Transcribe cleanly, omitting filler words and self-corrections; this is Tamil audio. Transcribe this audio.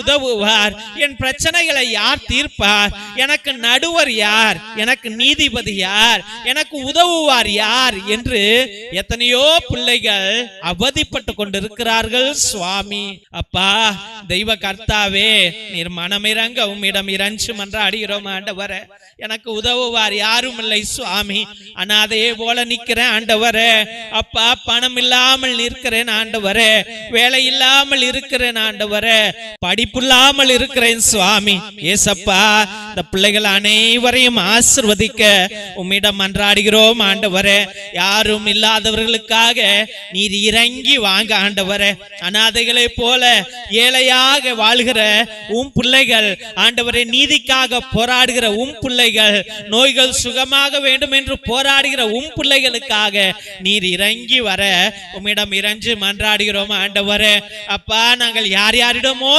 உதவுவார்? என் பிரச்சனைகளை யார் தீர்ப்பார்? எனக்கு நடுவர் யார்? எனக்கு நீதிபதி யார்? எனக்கு உதவுவார் யார் என்று எத்தனையோ பிள்ளைகள் அவதிப்பட்டு கொண்டிருக்கிறார்கள் சுவாமி. அப்பா தெய்வ கர்த்தாவே, நீர் மனமிறங்க உம்மிடம் இறைஞ்சு மன்றாடுகிறோம் ஆண்டவரே. எனக்கு உதவுவார் யாரும் இல்லை சுவாமி. அனாதையே போல நிற்கிறேன் ஆண்டவரே. அப்பா பணம் இல்லாமல் நிற்கிறேன் ஆண்டவரே. வேலை இல்லாமல் இருக்கிறேன் ஆண்டவரே. படிப்பு இல்லாமல் இருக்கிறேன் சுவாமி. ஏசப்பா இந்த பிள்ளைகள் அனைவரையும் ஆசீர்வதிக்க உம்மிடம் மன்றாடுகிறோம் ஆண்டவரே. யாரும் இல்லாதவர்களுக்காக நீர் இறங்கி வாங்க ஆண்டவரே. அனாதைகளை போல ஏழையாக வாழ்கிற உம் பிள்ளைகள் ஆண்டவரே, நீதிக்காக போராடுகிற உம் பிள்ளைகள், நோய்கள் சுகமாக வேண்டும் என்று போராடுகிற உம் பிள்ளைகளுக்காக நீர் இறங்கி வர உம்மிடம் இறங்கி மன்றாடுகிறோம் ஆண்டவரே. அப்பா நாங்கள் யார் யாரிடமோ